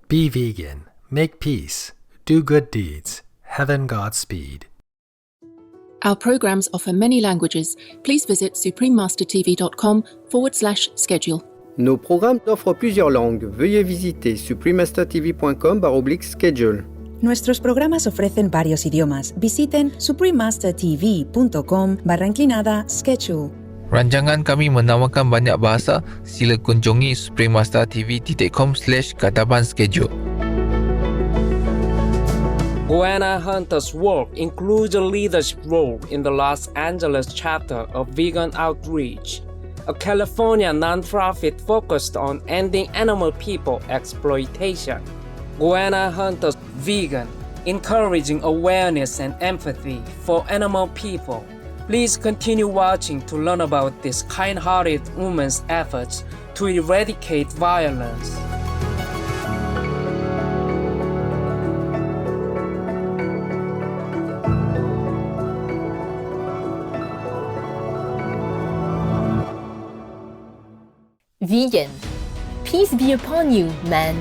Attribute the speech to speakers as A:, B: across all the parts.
A: Be vegan, make peace, do good deeds, heaven Godspeed.
B: Our programs offer many languages. Please visit suprememastertv.com/schedule.
C: Nos programmes offrent plusieurs langues. Veuillez visiter suprememastertv.com/schedule.
D: Nuestros programas ofrecen varios idiomas. Visiten suprememastertv.com/schedule.
E: Rancangan kami menawarkan banyak bahasa. Sila kunjungi suprememastertv.com/kataban schedule.
F: Goanna Hunter's work includes a leadership role in the Los Angeles chapter of Vegan Outreach, a California nonprofit focused on ending animal people exploitation. Goanna Hunter's Vegan, encouraging awareness and empathy for animal people. Please continue watching to learn about this kind-hearted woman's efforts to eradicate violence.
G: Vegan. Peace be upon you, man.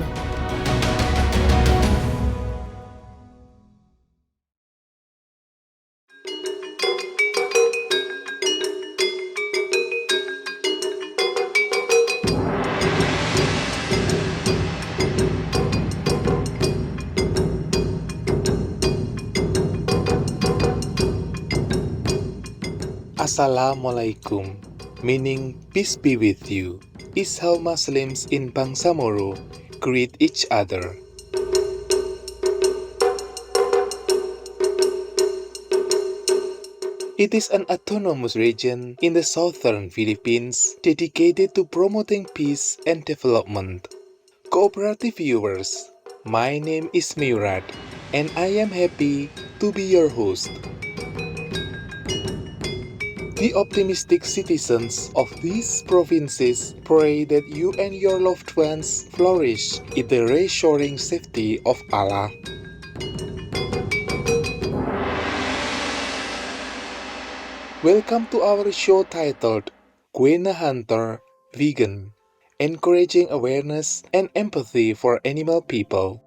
H: Assalamualaikum, meaning peace be with you, is how Muslims in Bangsamoro greet each other. It is an autonomous region in the southern Philippines dedicated to promoting peace and development. Cooperative viewers, my name is Murad, and I am happy to be your host. The optimistic citizens of these provinces pray that you and your loved ones flourish in the reassuring safety of Allah. Welcome to our show titled Goanna Hunter Vegan, encouraging awareness and empathy for animal people.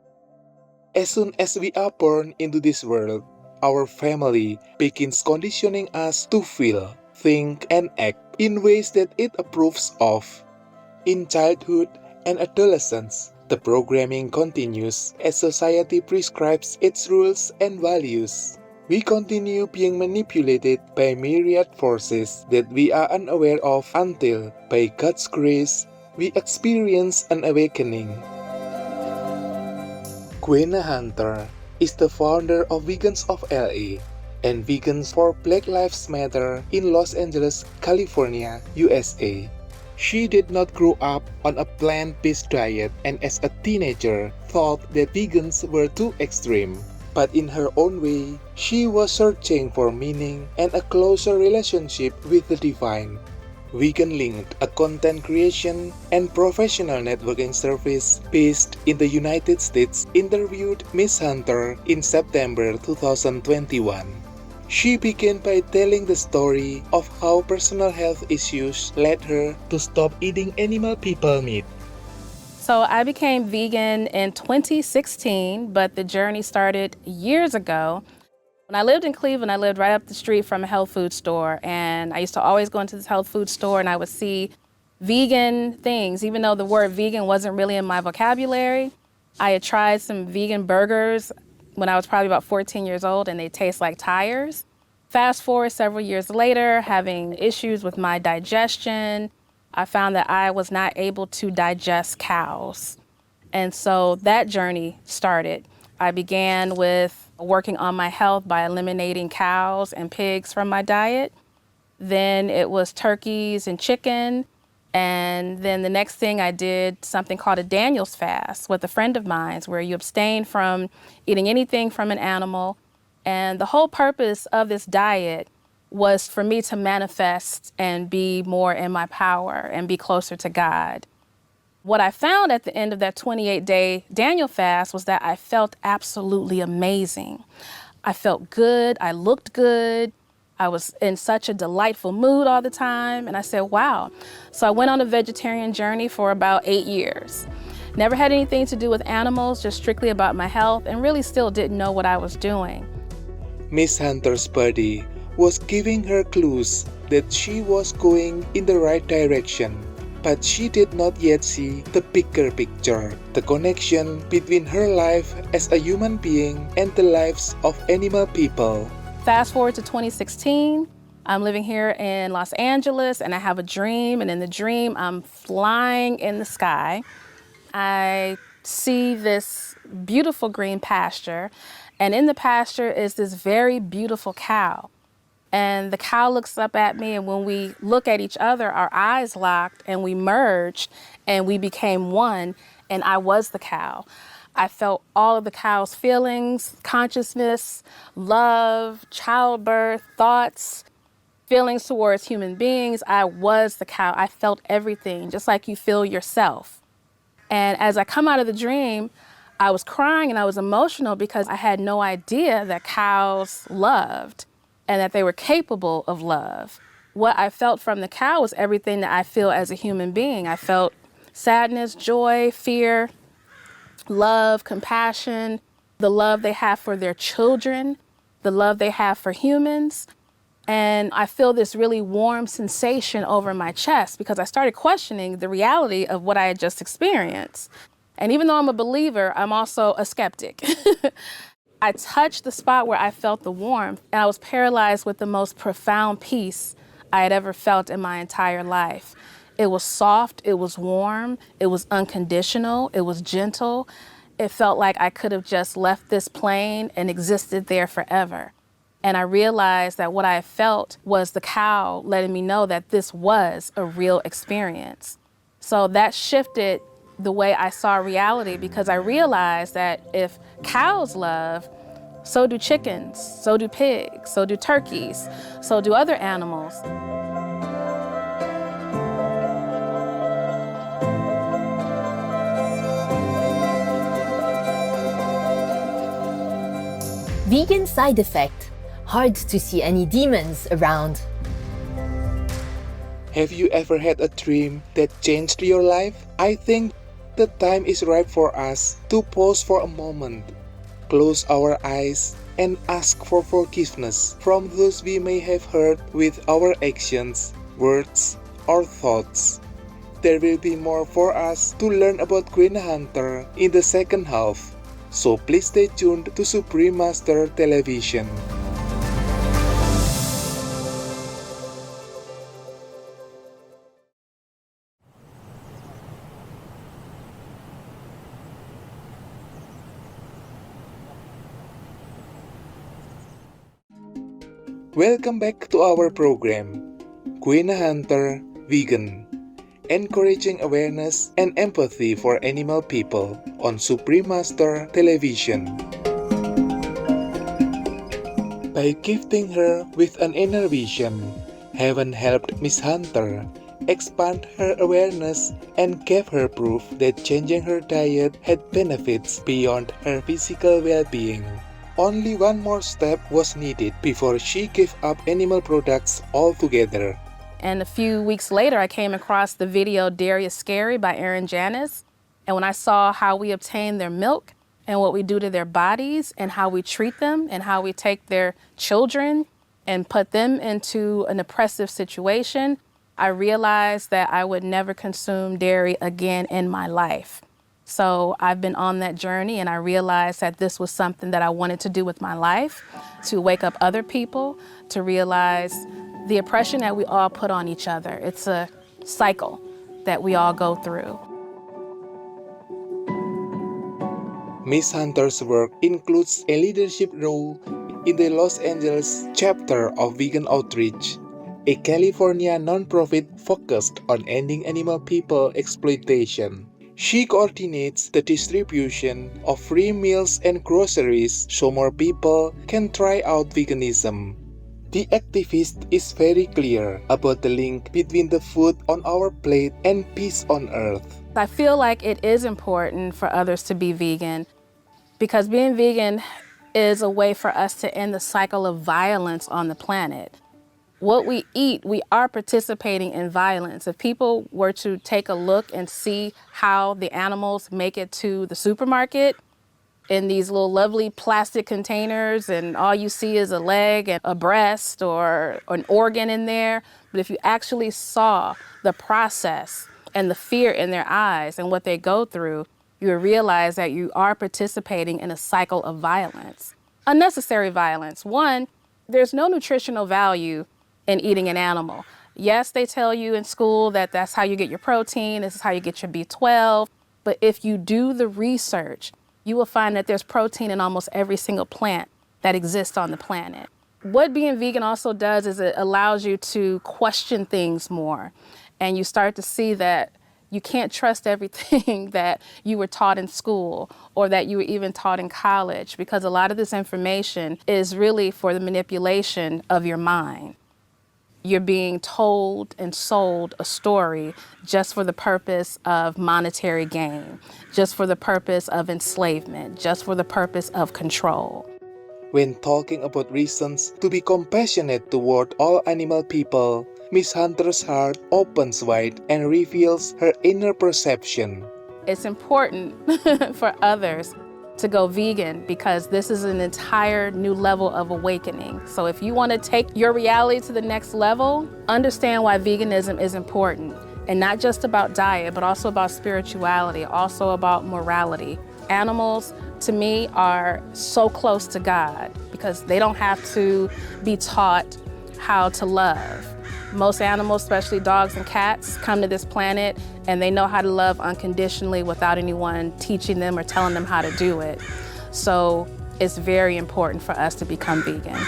H: As soon as we are born into this world, our family begins conditioning us to feel, think, and act in ways that it approves of. In childhood and adolescence, the programming continues as society prescribes its rules and values. We continue being manipulated by myriad forces that we are unaware of until, by God's grace, we experience an awakening. Goanna Hunter is the founder of Vegans of LA and Vegans for Black Lives Matter in Los Angeles, California, USA. She did not grow up on a plant-based diet and as a teenager thought that vegans were too extreme. But in her own way, she was searching for meaning and a closer relationship with the divine. Vegan Linked, a content creation and professional networking service based in the United States, interviewed Ms. Hunter in September 2021. She began by telling the story of how personal health issues led her to stop eating animal people meat.
I: So I became vegan in 2016, but the journey started years ago. When I lived in Cleveland, I lived right up the street from a health food store, and I used to always go into this health food store and I would see vegan things, even though the word vegan wasn't really in my vocabulary. I had tried some vegan burgers when I was probably about 14 years old, and they taste like tires. Fast forward several years later, having issues with my digestion, I found that I was not able to digest cows. And so that journey started. I began with working on my health by eliminating cows and pigs from my diet. Then it was turkeys and chicken. And then the next thing I did something called a Daniel's fast with a friend of mine, where you abstain from eating anything from an animal. And the whole purpose of this diet was for me to manifest and be more in my power and be closer to God. What I found at the end of that 28-day Daniel fast was that I felt absolutely amazing. I felt good, I looked good, I was in such a delightful mood all the time, and I said, wow. So I went on a vegetarian journey for about 8 years. Never had anything to do with animals, just strictly about my health, and really still didn't know what I was doing.
H: Miss Hunter's body was giving her clues that she was going in the right direction, but she did not yet see the bigger picture, the connection between her life as a human being and the lives of animal people.
I: Fast forward to 2016, I'm living here in Los Angeles and I have a dream, and in the dream I'm flying in the sky. I see this beautiful green pasture, and in the pasture is this very beautiful cow. And the cow looks up at me, and when we look at each other, our eyes locked and we merged and we became one, and I was the cow. I felt all of the cow's feelings, consciousness, love, childbirth, thoughts, feelings towards human beings. I was the cow. I felt everything, just like you feel yourself. And as I come out of the dream, I was crying and I was emotional because I had no idea that cows loved and that they were capable of love. What I felt from the cow was everything that I feel as a human being. I felt sadness, joy, fear, love, compassion, the love they have for their children, the love they have for humans. And I feel this really warm sensation over my chest because I started questioning the reality of what I had just experienced. And even though I'm a believer, I'm also a skeptic. I touched the spot where I felt the warmth, and I was paralyzed with the most profound peace I had ever felt in my entire life. It was soft, it was warm, it was unconditional, it was gentle. It felt like I could have just left this plane and existed there forever. And I realized that what I felt was the cow letting me know that this was a real experience. So that shifted the way I saw reality, because I realized that if cows love, so do chickens, so do pigs, so do turkeys, so do other animals.
G: Vegan side effect. Hard to see any demons around.
H: Have you ever had a dream that changed your life? I think the time is ripe for us to pause for a moment, close our eyes, and ask for forgiveness from those we may have hurt with our actions, words, or thoughts. There will be more for us to learn about Queen Hunter in the second half, so please stay tuned to Supreme Master Television. Welcome back to our program, Queen Hunter Vegan, encouraging awareness and empathy for animal people on Supreme Master Television. By gifting her with an inner vision, Heaven helped Miss Hunter expand her awareness and gave her proof that changing her diet had benefits beyond her physical well-being. Only one more step was needed before she gave up animal products altogether.
I: And a few weeks later, I came across the video Dairy is Scary by Aaron Janis. And when I saw how we obtain their milk and what we do to their bodies and how we treat them and how we take their children and put them into an oppressive situation, I realized that I would never consume dairy again in my life. So I've been on that journey, and I realized that this was something that I wanted to do with my life, to wake up other people, to realize the oppression that we all put on each other. It's a cycle that we all go through.
H: Miss Hunter's work includes a leadership role in the Los Angeles chapter of Vegan Outreach, a California nonprofit focused on ending animal people exploitation. She coordinates the distribution of free meals and groceries so more people can try out veganism. The activist is very clear about the link between the food on our plate and peace on earth.
I: I feel like it is important for others to be vegan because being vegan is a way for us to end the cycle of violence on the planet. what we eat, we are participating in violence. If people were to take a look and see how the animals make it to the supermarket in these little lovely plastic containers, and all you see is a leg and a breast or an organ in there. But if you actually saw the process and the fear in their eyes and what they go through, you would realize that you are participating in a cycle of violence. Unnecessary violence. One, there's no nutritional value in eating an animal. Yes, they tell you in school that that's how you get your protein, this is how you get your B12. But if you do the research, you will find that there's protein in almost every single plant that exists on the planet. What being vegan also does is it allows you to question things more. And you start to see that you can't trust everything that you were taught in school or that you were even taught in college, because a lot of this information is really for the manipulation of your mind. You're being told and sold a story just for the purpose of monetary gain, just for the purpose of enslavement, just for the purpose of control.
H: When talking about reasons to be compassionate toward all animal people, Miss Hunter's heart opens wide and reveals her inner perception.
I: It's important for others to go vegan because this is an entire new level of awakening. So if you want to take your reality to the next level, understand why veganism is important. And not just about diet, but also about spirituality, also about morality. Animals, to me, are so close to God because they don't have to be taught how to love. Most animals, especially dogs and cats, come to this planet and they know how to love unconditionally without anyone teaching them or telling them how to do it. So it's very important for us to become vegan.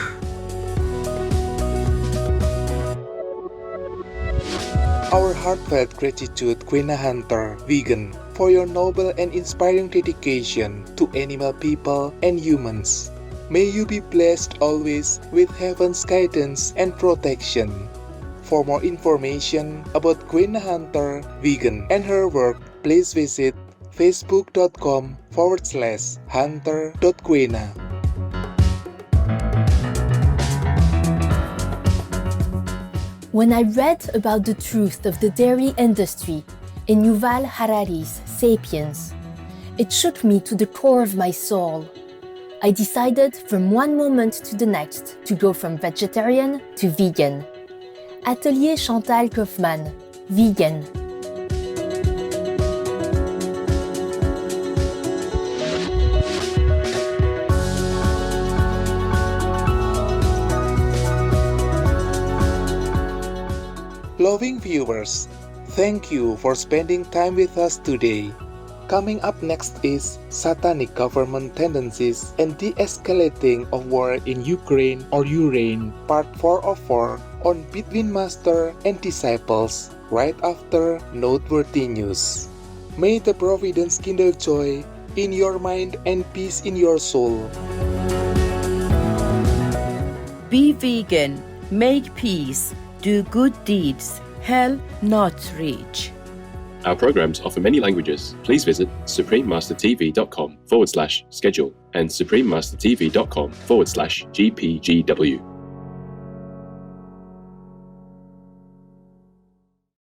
H: Our heartfelt gratitude, Queen Hunter, vegan, for your noble and inspiring dedication to animal people and humans. May you be blessed always with heaven's guidance and protection. For more information about Queen Hunter, vegan, and her work, please visit facebook.com/hunter.quena.
G: When I read about the truth of the dairy industry in Yuval Harari's *Sapiens*, it shook me to the core of my soul. I decided from one moment to the next to go from vegetarian to vegan. Atelier Chantal Kaufmann, vegan.
H: Loving viewers, thank you for spending time with us today. Coming up next is Satanic Government Tendencies and De-Escalating of War in Ukraine or Urain, Part 4 of 4 on Between Master and Disciples, right after Noteworthy News. May the Providence kindle joy in your mind and peace in your soul.
J: Be vegan, make peace, do good deeds, hell not reach.
K: Our programs offer many languages. Please visit suprememastertv.com/schedule and suprememastertv.com/GPGW.